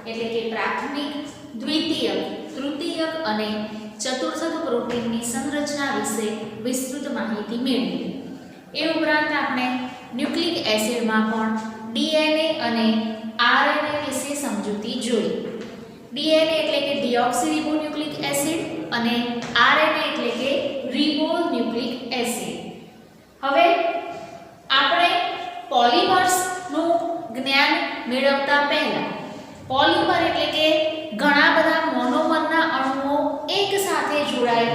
એટલે કે પ્રાથમિક, દ્વિતીયક, તૃતીયક અને ચતુર્થક પ્રોટીનની સંરચના વિશે વિસ્તૃત માહિતી મેળવી. એ ઉપરાંત આપણે ન્યુક્લિક એસિડમાં પણ ડીએનએ અને આરએનએ વિશે સમજૂતી જોઈ. ડીએનએ એટલે કે ડીઓક્સીરીબોન્યુક્લિક એસિડ અને આરએનએ એટલે કે રિબોન્યુક્લિક એસિડ. હવે આપણે પોલિમર્સનું જ્ઞાન મેળવતા પહેલા પોલિમર એટલે કે ઘણા બધા મોનોમરના અણુઓ એક સાથે જોડાય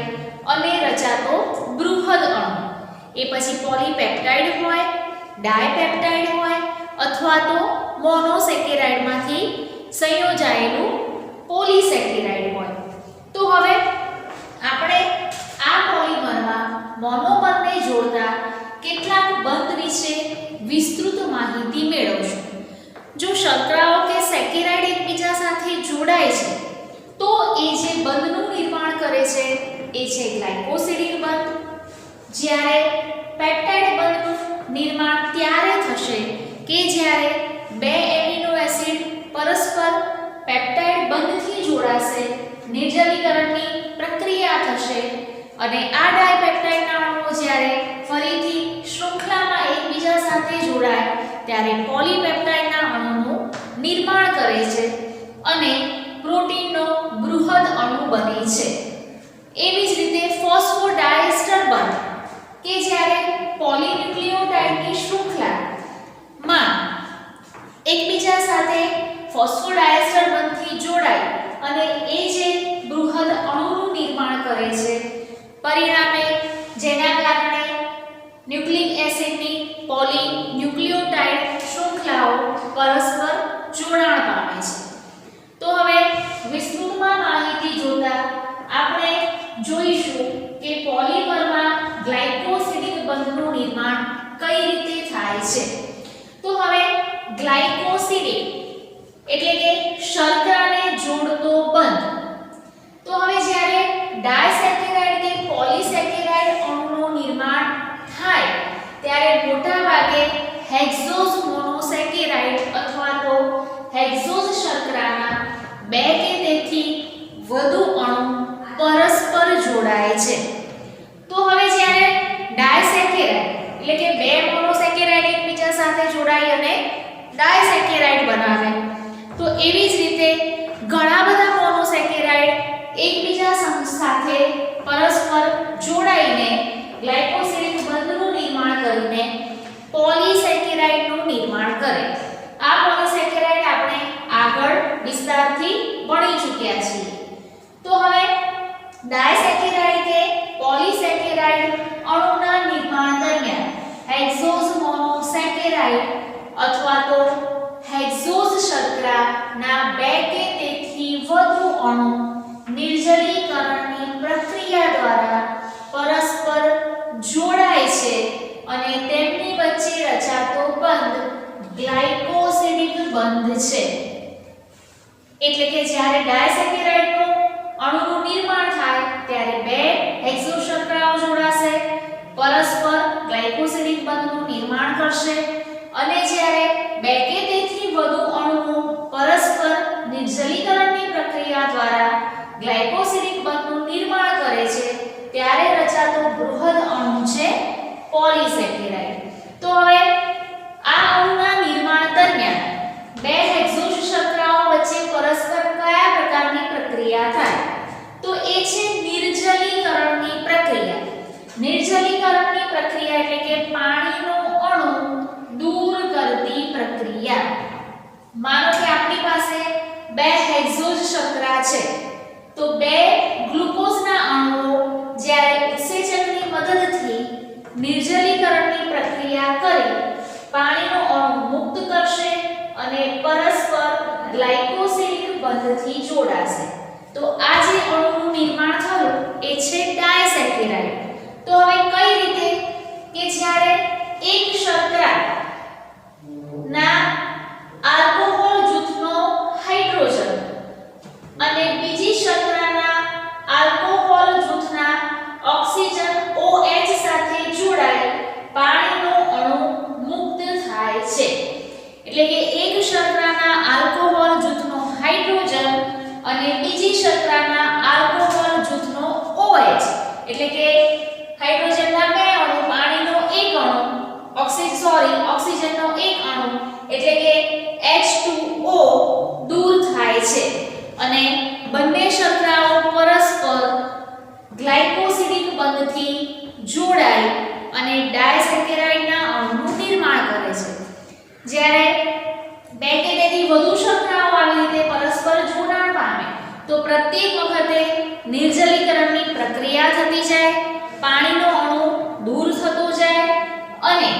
અને રચાતો બૃહદ અણુ. એ પછી પોલીપેપ્ટાઇડ હોય, ડાયપેપ્ટાઇડ હોય અથવા તો મોનોસેકેરાઇડમાંથી સંયોજાયેલું પોલીસેકેરાઇડ હોય. તો હવે આપણે આ પોલિમરમાં મોનોમરને જોડતા કેટલાક બંધ વિશે વિસ્તૃત માહિતી મેળવશું. જો શર્કરાઓ કે સેકેરાઇડ એકબીજા સાથે જોડાય છે તો એ જે બંધનું નિર્માણ કરે છે એ છે ગ્લાયકોસિડિક બંધ. જ્યારે પેપ્ટાઇડ બંધનું નિર્માણ ત્યારે થશે કે જ્યારે બે એમિનો એસિડ પરસ્પર પેપ્ટાઇડ બંધથી જોડાશે, નિર્જલીકરણની પ્રક્રિયા થશે અને આ ડાયપેપ્ટાઇડના અણુઓ જ્યારે ફરીથી શૃંખલામાં એકબીજા સાથે જોડાય ત્યારે પોલીપેપ્ટાઇડના અણુનું નિર્માણ કરે છે અને પ્રોટીનનો બૃહદ અણુ બને છે. એવી જ રીતે ફોસ્ફોડાયસ્ટર બંધ કે જ્યારે પોલીન્યુક્લિયોટાઇડની શૃંખલામાં એકબીજા સાથે ફોસ્ફોડાયસ્ટર બંધથી જોડાય અને એ જે બૃહદ અણુનું નિર્માણ કરે છે, પરિણામે જેના કારણે ન્યુક્લિક એસિડની પોલીન્યુક્લિયોટાઇડ શૃંખલાઓ પરસ્પર જોડાણ પામે છે. તો હવે વિસ્તૃતમાં માહિતી જોતા આપણે જોઈશું કે પોલિમરમાં ગ્લાયકોસિડિક બંધનું નિર્માણ કઈ રીતે થાય છે. તો હવે ગ્લાયકોસિડિક એટલે કે શર્કરાને જોડતો બંધ. તો હવે જ્યારે ડાયસેકેરાઇડ કે પોલિસેકેરાઇડ અણુનું નિર્માણ થાય ત્યારે મોટા ભાગે હેક્ઝોઝ મોનોસેકેરાઇડ અથવા તો હેક્ઝોઝ શર્કરાના બે કે તેથી વધુ અણુ પરસ્પર જોડાય છે. તો હવે જ્યારે ડાયસેકેરાઇડ એટલે કે બે મોનોસેકેરાઇડ એકબીજા સાથે જોડાય અને ડાયસેકેરાઇડ બનાવે તો એવી જ રીતે ઘણા બધા મોનોસેકેરાઇડ એકબીજા સાથે પરસ્પર જોડાઈને ગ્લાયકોસિડિક બંધનું નિર્માણ કરીને પોલિસેકેરાઇડનું નિર્માણ કરે. આ પોલિસેકેરાઇડ આપણે આગળ વિસ્તારથી ભણી ચૂક્યા છીએ. તો હવે ડાયસેકેરાઇડ કે પોલિસેકેરાઇડ અણુના નિર્માણ દરમિયાન હેક્ઝોઝ મોનોસેકેરાઇડ અથવા તો હેક્ઝોઝ શર્કરાના બે કે તેથી વધુ અણુ નિર્જલીકરણની પ્રક્રિયા દ્વારા પરસ્પર જોડાય છે અને તેમની વચ્ચે રચાતો બંધ ગ્લાયકોસિડિક બંધ છે. એટલે કે જ્યારે ડાયસેકેરાઇડનું અણુનું નિર્માણ થાય ત્યારે બે હેક્ઝોઝ શર્કરાઓ જોડાશે, પરસ્પર ગ્લાયકોસિડિક બંધનું નિર્માણ કરશે અને જ્યારે બે કે તેથી વધુ અણુઓ પરસ્પર નિર્જલીકરણની પ્રક્રિયા દ્વારા ગ્લાયકોસિડિક બંધનું નિર્માણ કરે છે ત્યારે રચાતો બૃહદ અણુ છે પોલિસેકેરાઇડ. તો હવે આ અણુના નિર્માણ દરમિયાન બે હેક્ઝોઝ શર્કરાઓ વચ્ચે પરસ્પર કયા પ્રકારની પ્રક્રિયા થાય? તો એ છે નિર્જલીકરણની પ્રક્રિયા. નિર્જલીકરણની પ્રક્રિયા એટલે કે પાણીનો અણુ દૂર કરતી પ્રક્રિયા. માનો કે આપણી પાસે બે હેક્ઝોઝ શર્કરા છે તો બે ગ્લુકોઝના અણુઓ જ્યારે ઉત્સેચકની મદદથી નિર્જલીકરણની પ્રક્રિયા કરી પાણીનો અણુ મુક્ત કરશે અને પરસ્પર ગ્લાયકોસિડિક બંધથી જોડાશે. તો આ જે અણુનું નિર્માણ થયું એ છે ડાયસેકેરાઇડ. તો હવે કઈ રીતે કે જ્યારે એક શર્કરા ના આલ્કોહોલ જૂથનો હાઇડ્રોજન અને બીજી શર્કરાના આલ્કોહોલ જૂથના ઓક્સિજન OH સાથે જોડાઈ પાણીનો અણુ મુક્ત થાય છે. એટલે કે એક શર્કરાના આલ્કોહોલ જૂથનો હાઇડ્રોજન અને બીજી શર્કરાના આલ્કોહોલ જૂથનો OH એટલે કે હાઇડ્રોજનના 2 અણુ, પાણીનો 1 અણુ, ઓક્સિજનનો 1 અણુ એટલે કે H2O દૂર થાય છે અને બંને શર્કરાઓ પરસ્પર ગ્લાયકોસિડિક બંધથી જોડાય અને ડાયસેકેરાઇડના અણુનું નિર્માણ કરે છે. જ્યારે 2 કે તેથી વધુ શર્કરાઓ આવી રીતે પરસ્પર જોડાણ પામે તો પ્રત્યેક વખતે નિર્જલીકરણની પ્રક્રિયા થતી જાય, પાણીનો અણુ દૂર થતો જાય અને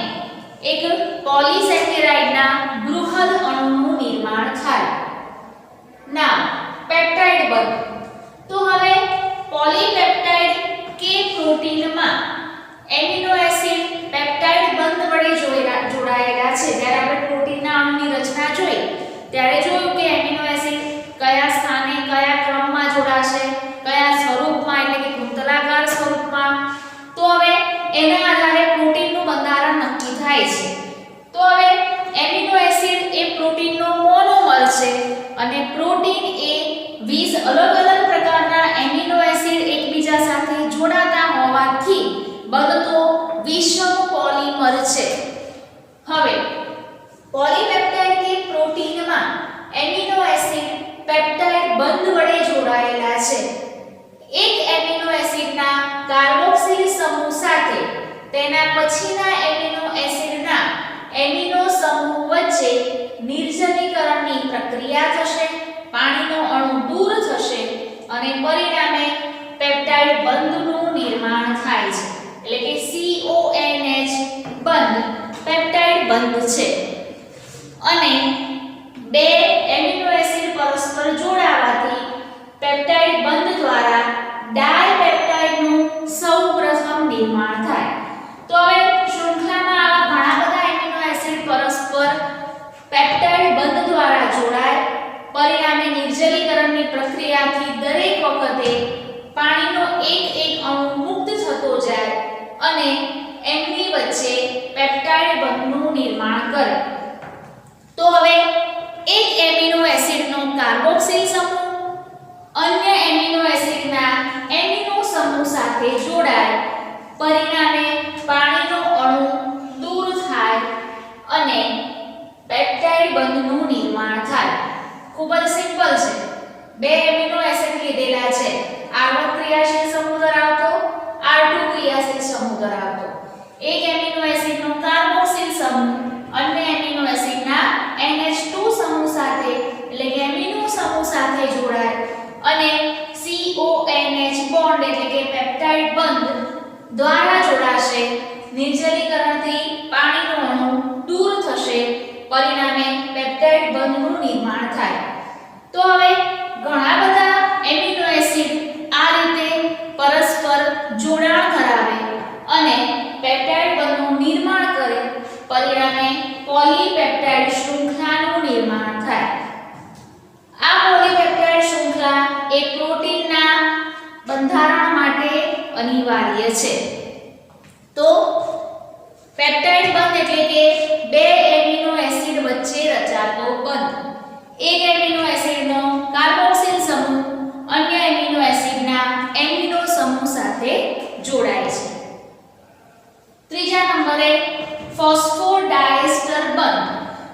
એક પોલિસેકેરાઇડના બૃહદ અણુનું નિર્માણ થાય. નામ પેપ્ટાઇડ બંધ. તો હવે પોલીપેપ્ટાઇડ કે પ્રોટીનમાં એમિનો એસિડ પેપ્ટાઇડ બંધ વડે જોડાયેલા છે. જ્યારે આપણે પ્રોટીનના અણુની રચના જોઈ ત્યારે જોયું કે એમિનો એસિડ કયા સ્થાને કયા ક્રમમાં જોડાશે, કયા સ્વરૂપમાં એટલે કે કુંતલાકાર સ્વરૂપમાં. તો હવે એના આધારે પ્રોટીનનું બંધારણ નક્કી થાય છે. તો હવે એમિનો એસિડ એ પ્રોટીનનો મોનોમર છે અને પ્રોટીન એ 20 અલગ-અલગ પ્રકારના એમિનો એસિડ એકબીજા સાથે જોડાતા હોવાથી બનતો વિષમ પોલિમર છે. હવે પોલીપેપ્ટાઇડ કે પ્રોટીનમાં એમિનો એસિડ પેપ્ટાઇડ બંધ વડે જોડાયેલા છે. એક એમિનો એસિડના કાર્બોક્સિલ સમૂહ સાથે તેના પછીના એમિનો એસિડના એમિનો સમૂહ વચ્ચે નિર્જલીકરણની પ્રક્રિયા થશે, પાણીનો અણુ દૂર થશે અને પરિણામે પેપ્ટાઇડ બંધનું નિર્માણ થાય છે. એટલે કે CONH બંધ પેપ્ટાઇડ બંધ છે. અને 2 એમિનો એસિડ પરસ્પર જોડાવાથી પેપ્ટાઇડ બંધ દ્વારા ડાયપેપ્ટાઇડનું સૌપ્રથમ નિર્માણ થાય. તો હવે શૃંખલામાં આવા ઘણા બધા એમિનો એસિડ પરસ્પર પેપ્ટાઇડ બંધ દ્વારા જોડાય, પરિણામે નિર્જલીકરણની પ્રક્રિયાથી દરેક વખતે પાણીનો એક અણુ મુક્ત થતો જાય અને એમની વચ્ચે પેપ્ટાઇડ બંધનું નિર્માણ કરે. તો હવે એક એમિનો એસિડનો કાર્બોક્સિલ સમૂહ અન્ય એમિનો એસિડના એમિનો સમૂહ સાથે જોડાય, પરિણામે પાણીનો અણુ દૂર થાય અને પેપ્ટાઇડ બંધનું નિર્માણ થાય. ખૂબ જ સિમ્પલ છે. 2 એમિનો એસિડ લીધેલા છે, R1 ક્રિયાશીલ સમૂહ ધરાવતો, R2 ક્રિયાશીલ સમૂહ ધરાવતો. એક એમિનો એસિડનો કાર્બોક્સિલ સમૂહ અન્ય એમિનો એસિડના NH2 સમૂહ સાથે એટલે કે એમિનો સમૂહ સાથે જોડાય અને CONH બોન્ડ એટલે કે પેપ્ટાઇડ બંધ દ્વારા જોડાશે. નિર્જલીકરણથી પાણીનો અણુ દૂર થશે, પરિણામે પેપ્ટાઇડ બંધનું નિર્માણ થાય. તો હવે ઘણા બધા એમિનો એસિડ આ રીતે પરસ્પર જોડાણ ધરાવે અને પેપ્ટાઇડ બંધનું નિર્માણ કરે, પરિણામે પોલીપેપ્ટાઇડ શૃંખલાનું નિર્માણ થાય. આ પોલીપેપ્ટાઇડ શૃંખલા એ પ્રોટીનના બંધારણ માટે અનિવાર્ય છે. તો પેપ્ટાઇડ બંધ એટલે કે 2 એમિનો એસિડ વચ્ચે રચાતો બંધ. એક એમિનો એસિડનો કાર્બોક્સિલ સમૂહ અન્ય એમિનો એસિડના એમિનો સમૂહ સાથે જોડાય છે. ત્રીજા નંબરે ફોસ્ફોડાયસ્ટર બંધ.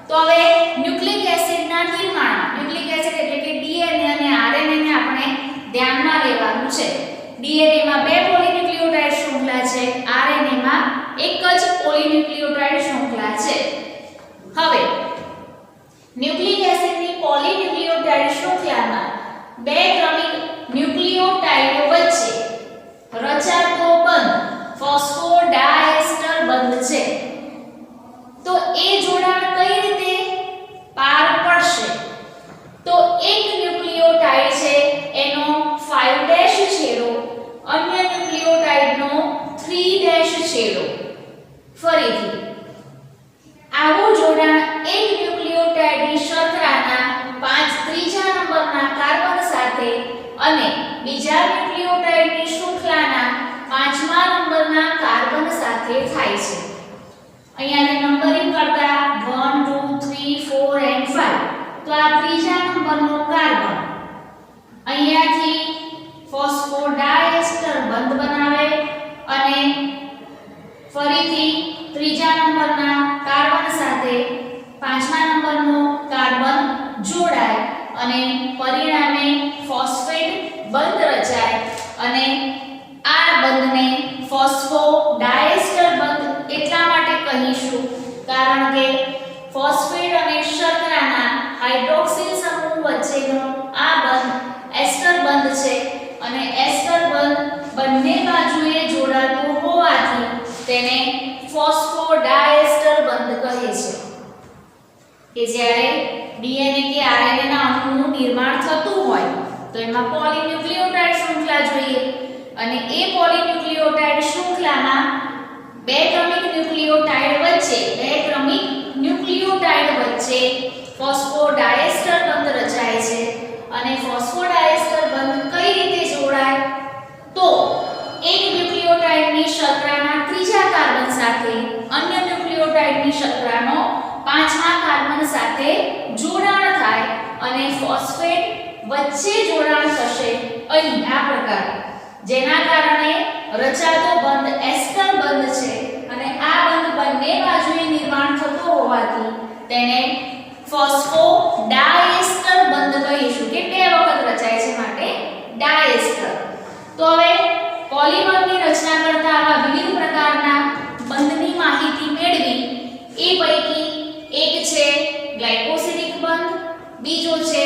તો હવે ન્યુક્લિક એસિડના નિર્માણમાં ન્યુક્લિક એસિડ એટલે કે DNA અને RNA ને આપણે ધ્યાનમાં લેવાનું છે. DNA માં 2 પોલીન્યુક્લિયોટાઇડ શૃંખલા છે, RNA માં એક જ પોલીન્યુક્લિયોટાઇડ શૃંખલા છે. હવે ન્યુક્લિક એસિડની પોલીન્યુક્લિયોટાઇડ શૃંખલામાં 2 ક્રમિક ન્યુક્લિયોટાઇડો વચ્ચે રચાતો બંધ ફોસ્ફોડાયસ્ટર બંધ છે. તો એ જોડાણ કઈ રીતે પાર પડશે? તો એક ન્યુક્લિયોટાઇડ છે એનો 5' છેડો અન્ય ન્યુક્લિયોટાઇડનો 3' છેડો. ફરીથી આવું જોડાણ એક ન્યુક્લિયોટાઇડની શર્કરાના 3જા નંબરના કાર્બન સાથે અને બીજા ન્યુક્લિયોટાઇડની શૃંખલાના 5મા નંબરના કાર્બન સાથે થાય છે. અહીંયાને નંબરિંગ કરતા 1 2 3 4 and 5. તો આ ત્રીજા નંબરનો કાર્બન કે જ્યારે ડીએનએ કે આરએનએ ના અણુનું નિર્માણ થતું હોય તો એમાં પોલીન્યુક્લિયોટાઇડ શૃંખલા જોઈએ અને એ પોલીન્યુક્લિયોટાઇડ શૃંખલામાં બે ક્રમિક ન્યુક્લિયોટાઇડ વચ્ચે ફોસ્ફોડાયસ્ટર બંધ રચાય છે અને ફોસ્ફોડાયસ્ટર બંધ કઈ રીતે જોડાય તો એક ન્યુક્લિયોટાઇડની શર્કરાના ત્રીજા કાર્બન સાથે અન્ય ન્યુક્લિયોટાઇડની શર્કરાનો પાંચમા કાર્બન સાથે જોડાણ થાય અને ફોસ્ફેટ વચ્ચે જોડાણ થશે અહીં આ પ્રકારે જેના કારણે રચાતો બંધ એસ્ટર બંધ છે અને આ બંધ બંને બાજુએ નિર્માણ થતો હોવાથી તેને ફોસ્ફોડાયસ્ટર બંધ કહીશું કે બે વખત રચાય છે માટે ડાયસ્ટર. તો હવે પોલિમરની રચના કરતા આવા વિવિધ પ્રકારના બંધની માહિતી મેળવી એ પૈકી એક છે ગ્લાયકોસિડિક બંધ, બીજો છે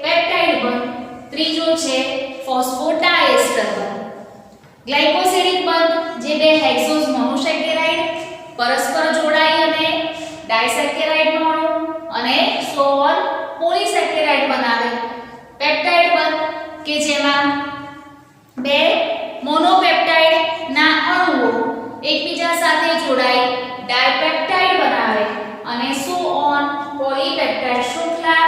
પેપ્ટાઇડ બંધ, ત્રીજો છે ફોસ્ફોડાયસ્ટર બંધ. ગ્લાયકોસિડિક બંધ જે બે હેક્સોસ મોનોસેકેરાઇડ પરસ્પર જોડાઈ અને ડાયસેકેરાઇડનો અણુ અને સો ઓન પોલીસેકેરાઇડ બનાવે. પેપ્ટાઇડ બંધ કે જેમાં બે મોનોપેપ્ટાઇડ ના અણુઓ એકબીજા સાથે જોડાઈ ડાયપેપ્ટાઇડ બનાવે અને સો ઓન પોલીપેપ્ટાઇડ શૃંખલા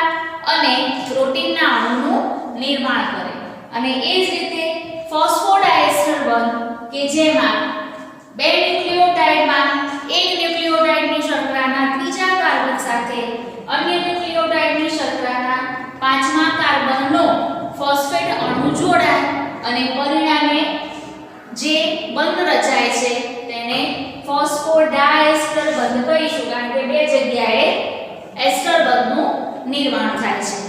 અને પ્રોટીનના અણુનું નિર્માણ કરે. અને એ જ રીતે ફોસ્ફોડાયસ્ટર બંધ કે જેમાં બે ન્યુક્લિયોટાઇડમાં એક ન્યુક્લિયોટાઇડની શર્કરાના ત્રીજા કાર્બન સાથે અન્ય ન્યુક્લિયોટાઇડની શર્કરાના પાંચમા કાર્બનનો ફોસ્ફેટ અણુ જોડાય અને પરિણામે જે બંધ રચાય છે તેને ફોસ્ફોડાયસ્ટર બંધ કહીશું કારણ કે બે જગ્યાએ એસ્ટર બંધનું નિર્માણ થાય છે.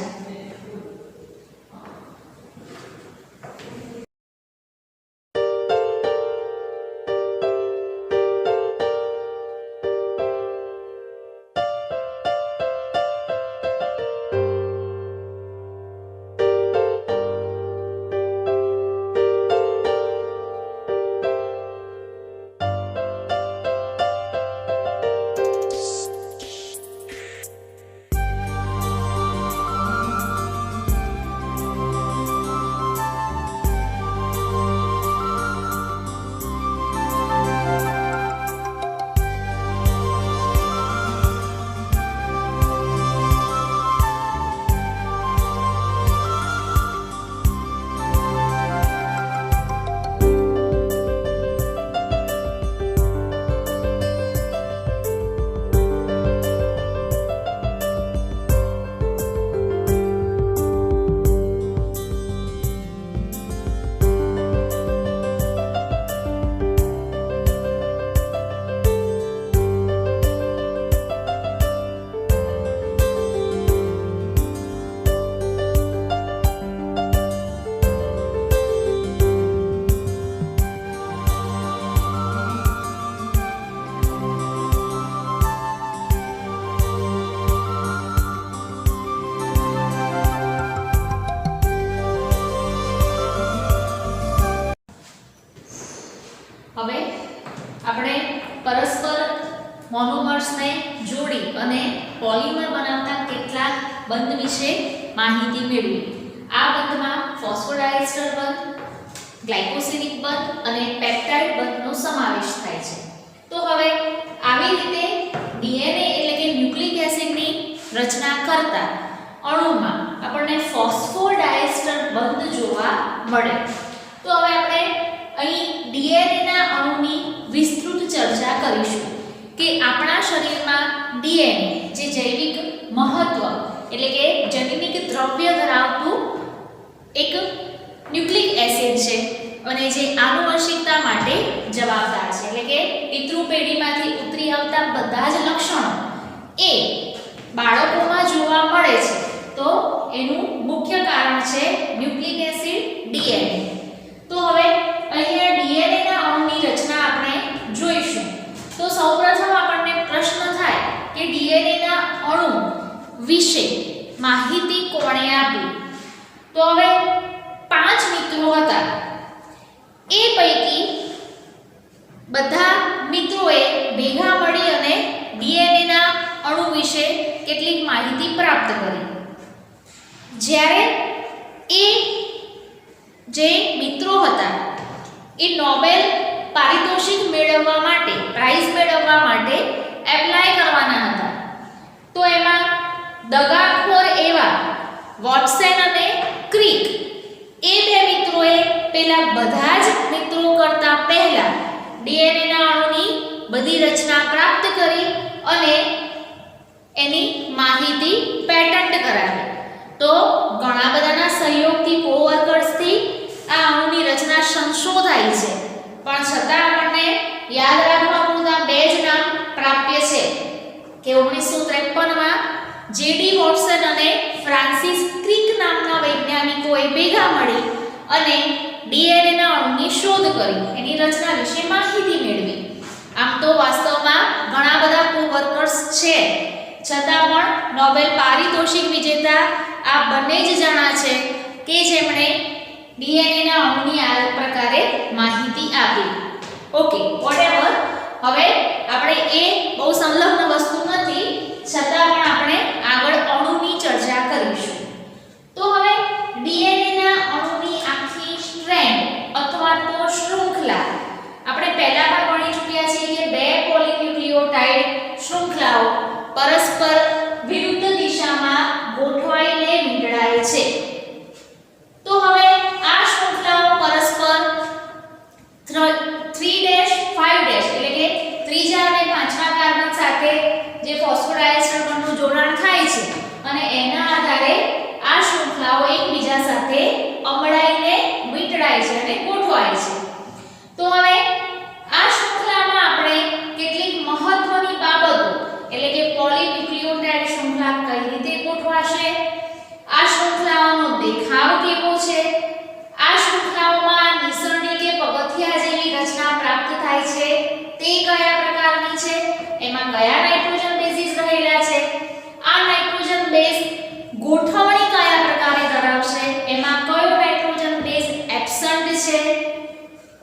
હવે આપણે પરસ્પર મોનોમર્સને જોડી અને પોલિમર બનાવતા કેટલાક બંધ વિશે માહિતી મેળવી. આ બંધમાં ફોસ્ફોડાયસ્ટર બંધ, ગ્લાયકોસિડિક બંધ અને પેપ્ટાઇડ બંધનો સમાવેશ થાય છે. તો હવે આવી રીતે ડીએનએ એટલે કે ન્યુક્લિક એસિડની રચના કરતા અણુમાં આપણને ફોસ્ફોડાયસ્ટર બંધ જોવા મળે. તો હવે આપણે અહીં ડીએનએ ના અણુની વિસ્તૃત ચર્ચા કરીશું કે આપણા શરીરમાં ડીએનએ જે જૈવિક મહત્વ એટલે કે જનીનિક દ્રવ્ય ધરાવતું એક ન્યુક્લિક એસિડ છે અને જે આનુવંશિકતા માટે જવાબદાર છે એટલે કે પિતૃ પેઢીમાંથી ઉતરી આવતા બધા જ લક્ષણો એ બાળકોમાં જોવા મળે છે. તો એનું મુખ્ય કારણ છે ન્યુક્લિક એસિડ ડીએનએ. તો હવે અહીંયા ડીએનએ ના અણુની રચના આપણે જોઈશું. તો સૌપ્રથમ આપણને પ્રશ્ન થાય કે ડીએનએ ના અણુ વિશે માહિતી કોણે આપી? તો હવે 5 મિત્રો હતા. એ પૈકી બધા મિત્રોએ ભેગા મળી અને ડીએનએ ના અણુ વિશે કેટલીક માહિતી પ્રાપ્ત કરી. જ્યારે એ જે મિત્રો હતા એ નોબેલ પારિતોષિક મેળવવા માટે, પ્રાઇઝ મેળવવા માટે એપ્લાય કરવાના હતા. તો એમાં દગાખોર એવા વોટસન અને ક્રિક એ બે મિત્રોએ પેલા બધા જ મિત્રો કરતા પહેલા ડીએનએ ના અણુની બધી રચના પ્રાપ્ત કરી અને એની માહિતી પેટન્ટ કરાવી. તો ઘણા બધાના સહયોગથી, કોવર્કર્સથી આ અણુની રચના સંશોધાઈ છે, પણ છતાં આપણને યાદ રાખવા પૂરતા બે જ નામ પ્રાપ્ય છે કે 1953માં જેડી વોટસન અને ફ્રાન્સિસ ક્રિક નામના વૈજ્ઞાનિકોએ ભેગા મળી અને ડીએનએ ના અણુની શોધ કરી, એની રચના વિશે માહિતી મેળવી. આમ તો વાસ્તવમાં ઘણા બધા કોવર્કર્સ છે, છતાં પણ નોબેલ પારિતોષિક વિજેતા આ બંને જ જણા છે કે જેમણે ડીએનએ ના અણુની આ પ્રકારે માહિતી આપી. Okay, whatever. હવે આપણે એ બહુ સંલગ્ન વસ્તુ નથી, છતાં પણ આપણે આગળ અણુની ચર્ચા કરીશું. તો હવે ડીએનએ ના અણુની આખી સ્ટ્રેન્ડ અથવા તો શૃંખલા આપણે પહેલા પણ ભણી ચૂક્યા છીએ કે બે પોલીન્યુક્લિયોટાઇડ શૃંખલાઓ પરસ્પર વિરુદ્ધ દિશામાં ગોઠવાઈને વીંટળાય છે. તો હવે આ શૃંખલાઓ પરસ્પર 3'5' એટલે કે ત્રીજા અને પાંચમા કાર્બન સાથે જે ફોસ્ફોડાયસ્ટર બંધનું જોડાણ થાય છે અને એના આધારે આ શૃંખલાઓ એકબીજા સાથે અમડાઈને વીંટળાય છે અને ગોઠવાય છે. તો હવે આ શૃંખલામાં આપણે કેટલીક મહત્વની બાબતો એટલે કે પોલીન્યુક્લિયોટાઇડ શૃંખલા કઈ રીતે ગોઠવાશે, આ શૃંખલાઓનો દેખાવ કેવો છે, આ શૃંખલાઓમાં નિસરણી કે પગથિયા જેવી રચના પ્રાપ્ત થાય છે તે કયા પ્રકારની છે, એમાં કયા નાઇટ્રોજન બેઝિસ રહેલા છે, આ નાઇટ્રોજન બેઝ ગોઠવણી કયા પ્રકારે ધરાવશે, એમાં કયો નાઇટ્રોજન બેઝ એબ્સન્ટ છે,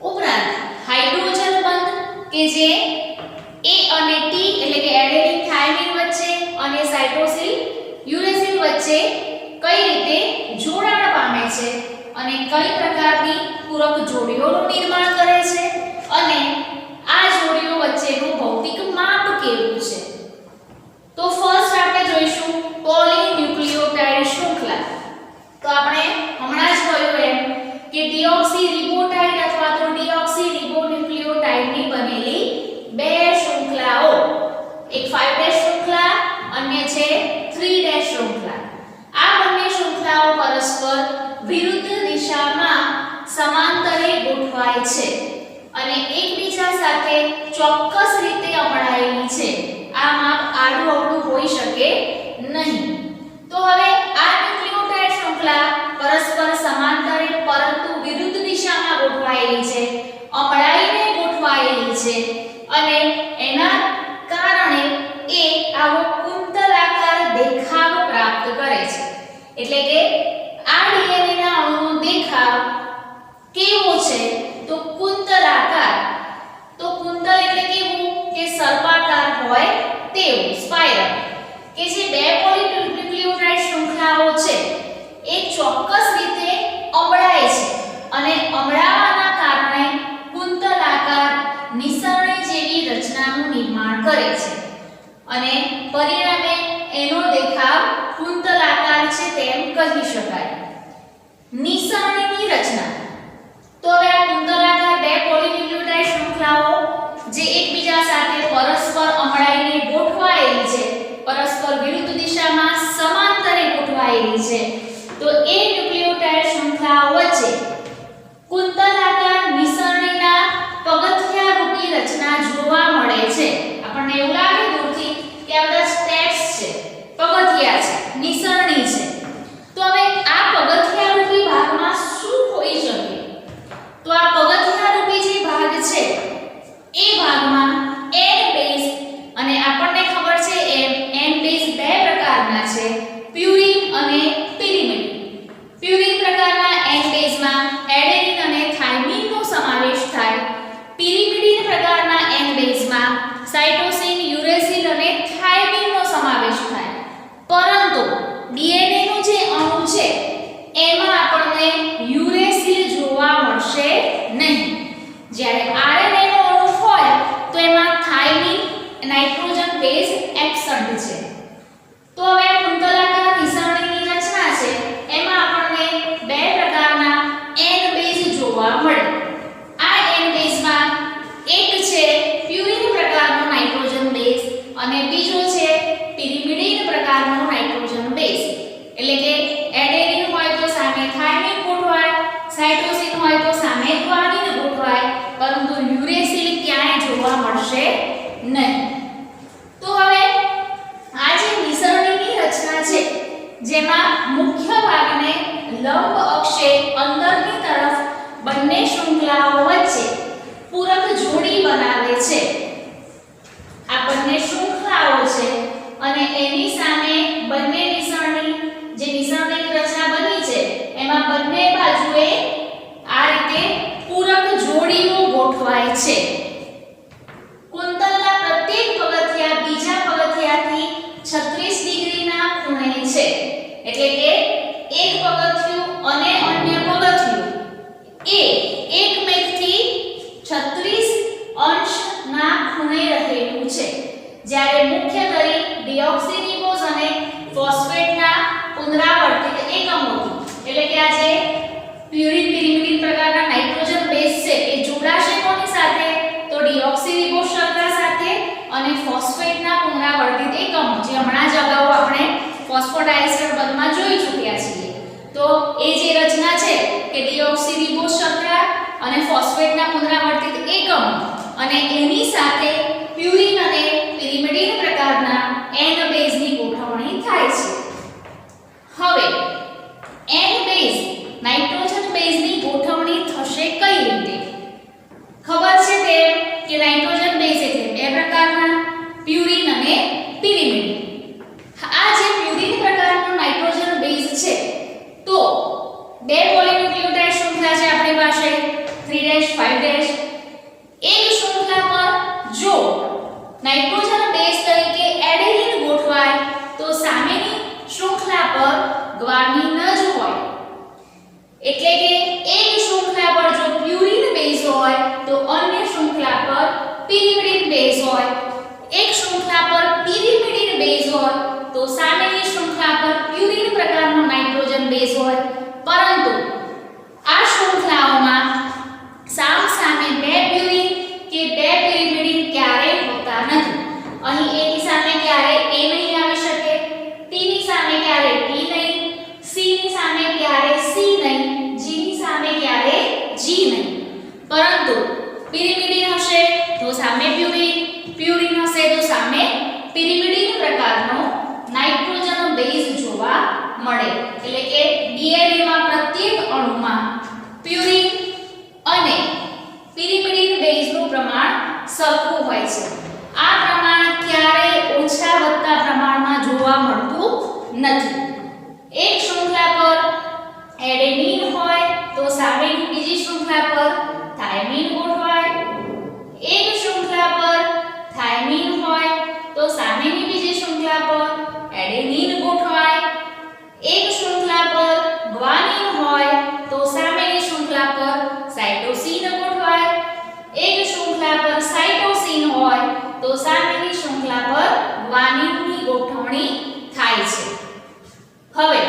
ઉપરાંત હાઇડ્રોજન બંધ કે જે A અને T એટલે કે એડેનિન થાઇમિન વચ્ચે અને સાઇટોસિલ યુરેસિલ વચ્ચે કઈ રીતે જોડાણ પામે છે અને કઈ પ્રકારની પૂરક જોડીઓનું નિર્માણ કરે છે અને આ જોડીઓ વચ્ચેનું ભૌતિક માપ કેવું છે. તો ફર્સ્ટ આપણે જોઈશું પોલીન્યુક્લિયોટાઇડ શૃંખલા. તો આપણે હમણાં જ કહ્યું એમ કે ડીઓક્સીરિબોટાઇડ અથવા તો ડીઓક્સીરિબોન્યુક્લિયોટાઇડની બનેલી બે શૃંખલાઓ, એક 5' શૃંખલા, અન્ય છે 3' શૃંખલા. આ બંને શૃંખલાઓ પરસ્પર વિરુદ્ધ દિશામાં સમાંતરે ગોઠવાય છે અને એકબીજા સાથે ચોક્કસ રીતે અમડાયેલી છે. આ માપ આડું અવળું હોઈ શકે નહીં. તો હવે આ ન્યુક્લિયોટાઇડ શૃંખલા પરસ્પર સમાંતરે પરંતુ વિરુદ્ધ દિશામાં ગોઠવાયેલી છે, અમડાઈને ગોઠવાયેલી છે અને એના કારણે એ આવો કુંતલાકાર દેખાવ પ્રાપ્ત કરે છે. એટલે કે આ ડીએનએ ના અણુનો દેખાવ કેવો છે તો કુંતલાકાર. તો કુંતલ એટલે કેવું કે સર્પાકાર હોય તેવું, સ્પાઇરલ, કે જે બે પોલીન્યુક્લિયોટાઇડ શૃંખલાઓ છે એ ચોક્કસ રીતે અમડાય છે અને અમડાવાના કારણે કુંતલાકાર નિસરણી જેવી રચનાનું નિર્માણ કરે છે અને પરિણામે એનો દેખાવ કુંતલાકાર છે તેમ કહી શકાય. નિસરણીની રચના. તો હવે આ કુંતલાકાર બે પોલીન્યુક્લિયોટાઇડ શૃંખલાઓ જે એકબીજા સાથે પરસ્પર અમડાઈને ગોઠવાયેલી છે, પરસ્પર વિરુદ્ધ દિશામાં સમાંતરે ગોઠવાયેલી છે, તો એ ન્યુક્લિયોટાઇડ શૃંખલાઓ વચ્ચે કુંતલાકાર નિસરણીના પગથિયા રૂપી રચના જોવા મળે છે. આપણને એવું લાગે દૂરથી કે આ બધા સ્ટેપ્સ છે, પગથિયા છે, નિસરણી છે. તો હવે આ પગથિયા રૂપી ભાગમાં શું હોઈ શકે? તો આ પગથિયા રૂપી જે ભાગ છે એ ભાગમાં N બેઝ, અને આપણને ખબર છે N બેઝ બે પ્રકારના છે, પ્યુરિન અને પિરિમિડિન. પ્યુરિન પ્રકારના N બેઝમાં એડેનિન અને થાઇમિનનો સમાવેશ થાય. પિરિમિડિન પ્રકારના N બેઝમાં જેમાં મુખ્ય ભાગને લંબ અક્ષે અંદરની તરફ બંને શૃંખલાઓ વચ્ચે પૂરક જોડી બનાવે છે. આ બંને શૃંખલાઓ છે અને એની સામે બંને નિશાનની જે નિશાનની રચના બની છે એમાં બંને બાજુએ આ રીતે પૂરક જોડીઓ ગોઠવાય છે. કુંતલના પ્રત્યેક પગથિયા બીજા પગથિયાથી 36 ડિગ્રીના ખૂણે છે. એટલે કે એક પગથિયું અને અન્ય પગથિયું એ એકમેકથી 36 અંશના ખૂણે રહેલું છે. જ્યારે મુખ્ય ધરી ડિઓક્સિરિબોઝ અને ફોસ્ફેટના પુનરાવર્તિત એકમોથી એટલે કે આ જે પ્યુરિન પિરિમિડિન પ્રકારના નાઇટ્રોજન બેઝ છે એ જોડાશે કોની સાથે તો ડિઓક્સિરિબોઝ શર્કરા સાથે અને ફોસ્ફેટના પુનરાવર્તિત એકમો જે હમણાં જ અગાઉ આપણે ફોસ્ફોડાયસ્ટર પદમાં જોઈ ચૂક્યા છીએ. તો એ જે રચના છે કે ડિઓક્સિરિબોઝ શર્કરા અને ફોસ્ફેટના પુનરાવર્તિત એકમો અને એની સાથે પ્યુરિન અને પિરિમિડિન પ્રકારના N બેઝની ગોઠવણી થાય છે. હવે N બેઝ નાઇટ્રોજન બેઝની ગોઠવણી થશે કઈ રીતે? ખબર છે તે કે નાઇટ્રોજન બેઝ એટલે બે પ્રકારના પ્યુરિન અને પિરિમિડિન. આ જે પ્યુરિન પ્રકારનો નાઇટ્રોજન બેઝ છે તો બે પોલીન્યુક્લિયોટાઇડ શૃંખલા છે આપણી પાસે 3' 5' એક શૃંખલા પર જો નાઇટ્રોજન બેઝ તરીકે એડેનિન ગોઠવાય તો સામેની શૃંખલા પર ગ્વાનિન જ હોય. એટલે કે એક શૃંખલા પર જો પ્યુરિન બેઝ હોય તો અન્ય શૃંખલા પર પિરિમિડિન બેઝ હોય. એક શૃંખલા પર પિરિમિડિન બેઝ હોય તો સામેની શૃંખલા પર પ્યુરિન પ્રકારનો નાઇટ્રોજન બેઝ હોય. પરંતુ આ શૃંખલાઓમાં સામસામે બે પ્યુરિન કે બે પિરિમિડિન ક્યારેય હોતા નથી. અહીં A ની સામે ક્યારે A નહીં આવી શકે, T ની સામે ક્યારે T નહીં, C ની સામે ક્યારે C નહીં, G ની સામે ક્યારે G નહીં. પરંતુ પિરિમિડિન હશે તો સામે પ્યુરિન, પ્યુરિન હશે તો સામે પિરિમિડિન પ્રકારનો નાઇટ્રોજન બેઝ જોવા મળે. એટલે કે DNA માં પ્રત્યેક અણુમાં પ્યુરિન અને પિરિમિડિન બેઝનું પ્રમાણ સરખું હોય છે. આ પ્રમાણ ક્યારેય ઓછા વત્તા પ્રમાણમાં જોવા મળતું નથી. એક શૃંખલા પર એડેનિન હોય તો સામેની બીજી શૃંખલા પર થાઇમિન ગોઠવાય. એક શૃંખલા પર થાઇમિન હોય તો સામેની બીજી શૃંખલા પર એડેનિન ગોઠવાય. એક શૃંખલા પર ગ્વાનિન હોય તો સામેની શૃંખલા પર સાઇટોસિન ગોઠવાય. એક શૃંખલા પર સાઇટોસિન હોય તો સામેની શૃંખલા પર ગ્વાનિનની ગોઠવણી થાય છે. હવે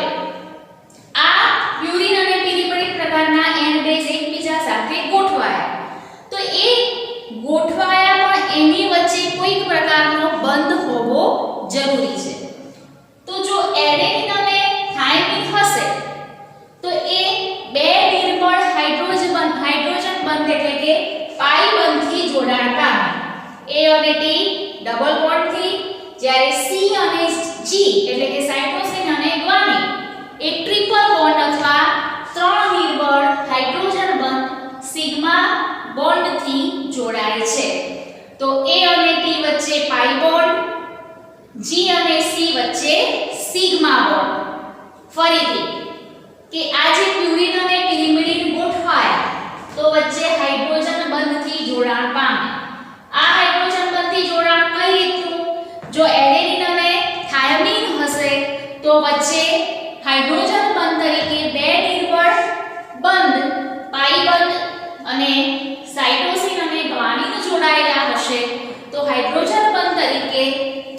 આ પ્યુરિન અને પિરિમિડિન પ્રકારના N બેઝ એકબીજા સાથે ગોઠવાયા તો એ ગોઠવાયા પણ એની વચ્ચે કોઈક પ્રકારનો બંધ હોવો જરૂરી છે. તો જો એડેનિન અને થાઇમિન હશે તો એ બે નિર્બળ હાઇડ્રોજન બંધ એટલે કે પાઈ બંધથી જોડાણ પામે. A અને T ડબલ બોન્ડથી, જ્યારે C અને G એટલે કે સાઇટોસિન અને ગ્વાનિન એ ટ્રિપલ બોન્ડ અથવા ત્રણ નિર્બળ હાઇડ્રોજન બંધ સિગ્મા બોન્ડથી જોડાય છે. તો A અને T વચ્ચે પાઈ બોન્ડ, G અને C વચ્ચે સિગ્મા બોન્ડ. ફરીથી કે આ જે પ્યુરિન અને પિરિમિડિન ગોઠવાયા તો વચ્ચે હાઇડ્રોજન બંધથી જોડાણ પામે. આ હાઇડ્રોજન બંધથી જોડાણ કઈ રીતનું? જો એડેનિન અને થાઇમિન હશે તો વચ્ચે હાઇડ્રોજન બંધ તરીકે બે નિર્બળ બંધ પાઈ બંધ અને સાઇટોસિન અને ગ્વાનિન જોડાયેલા હશે તો હાઇડ્રોજન બંધ તરીકે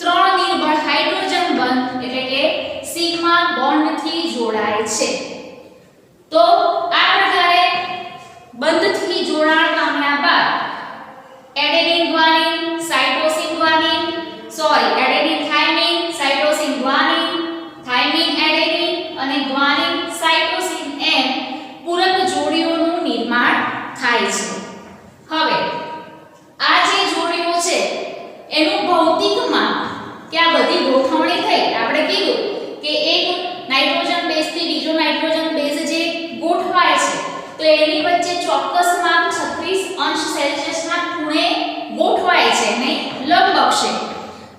ત્રણ નિર્બળ હાઇડ્રોજન બંધ એટલે કે સિગ્મા બોન્ડથી જોડાય છે. તો આ પ્રકારે બંધથી જોડાણ પામ્યા બાદ adenine guanine cytosine guanine adenine thiamine cytosine guanine thiamine adenine અને ગ્વાનિન સાઇટોસિન એમ પૂરક જોડીઓનું નિર્માણ થાય છે. હવે આ જે જોડીઓ છે એનું ભૌતિક માપ કે આ બધી ગોઠવણી થઈ આપણે કીધું કે એક અંશ સેલ્સિયસના ખૂણે ગોઠવાય છે ને લંબ અક્ષે.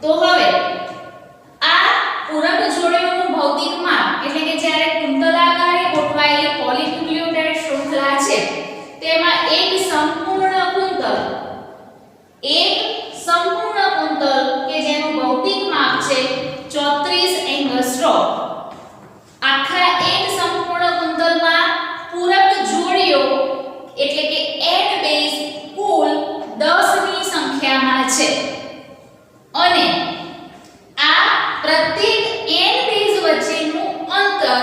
તો હવે આ પૂરક જોડીઓનું ભૌતિક માપ એટલે કે જ્યારે કુંતલાકારે ગોઠવાયેલી પોલિન્યુક્લિયોટાઇડ શૃંખલા છે તેમાં એક સંપૂર્ણ કુંતલ કે જેનું ભૌતિક માપ છે 34 એંગસ્ટ્રોમ. આખા એક સંપૂર્ણ કુંતલમાં પૂરક જોડીઓ એટલે કે n બેઝ કુલ 10 ની સંખ્યામાં છે અને આ પ્રત્યેક n બેઝ વચ્ચેનું અંતર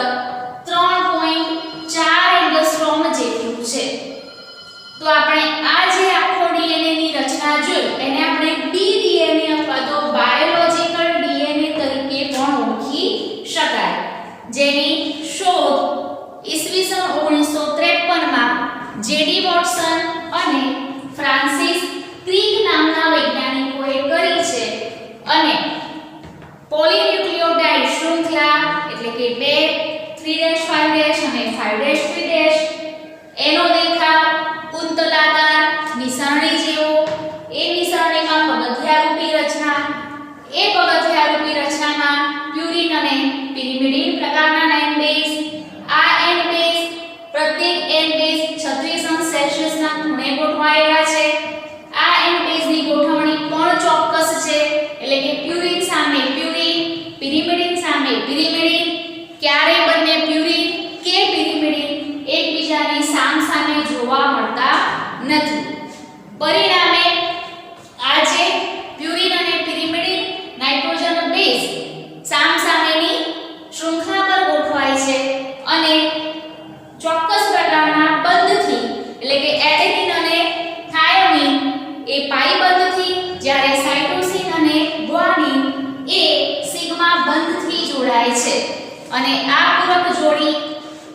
3.4 એંગસ્ટ્રોમ જેટલું છે. તો આપણે આ જે આખો ડીએનએ ની રચના જોઈ એને આપણે ડીડીએનએ અથવા તો બાયોલોજિકલ ડીએનએ તરીકે પણ ઓળખી શકાય, જેની શોધ ઈસવીસન 1953 માં જેડી વોટસન અને ફ્રાન્સિસ ક્રિક નામના વૈજ્ઞાનિકોએ કરી છે અને પોલિન્યુક્લિયોટાઇડ શૃંખલા એટલે કે 2 3' 5' અને 5' 3' એનો દેખાવ કુંતલાકાર નિસરણી જેવો, એ નિસરણીમાં પગથિયારૂપી રચના, એ પગથિયારૂપી રચનામાં પ્યુરિન અને પિરિમિડિન પ્રકારના n બેઝ, આ n બેઝ પ્રત્યેક n બેઝ 36 અંશ સેલ્સિયસના ખૂણે ગોઠવાયેલા છે. આ n બેઝની ગોઠવણી પણ ચોક્કસ છે એટલે કે પ્યુરિન સામે પ્યુરિન, પિરિમિડિન સામે પિરિમિડિન. ક્યારે બંને પ્યુરિન કે પિરિમિડિન એકબીજાની સામસામે જોવા મળતા નથી. પરિણામે આ જે પ્યુરિન અને પિરિમિડિન નાઇટ્રોજન બેઝ સામસામેની શૃંખલા પર ગોઠવાય છે અને ચોક્કસ પ્રકારના બંધથી એટલે કે એડેનિન અને થાયોમિન એ પાઈ બંધથી, જ્યારે સાઇટોસિન અને ગ્વાનિન એ સિગ્મા બંધથી જોડાય છે અને આ પૂરક જોડી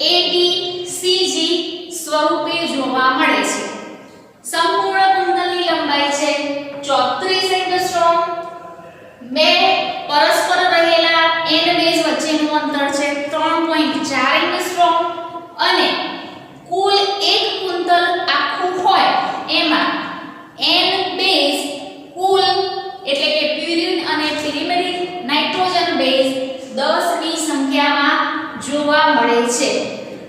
ATCG સ્વરૂપે જોવા મળે છે. સંપૂર્ણ કુંતલની લંબાઈ છે 34 એંગસ્ટ્રોમ. બે પરસ્પર રહેલા n બેઝ વચ્ચેનું અંતર છે 3.4 એંગસ્ટ્રોમ અને કુલ એક કુંતલ આખું હોય એમાં n બેઝ કુલ એટલે કે પ્યુરિન અને પિરિમિડિન નાઇટ્રોજન બેઝ 10 ની સંખ્યામાં જોવા મળે છે.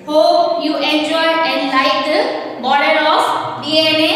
Hope you enjoy and like the model of DNA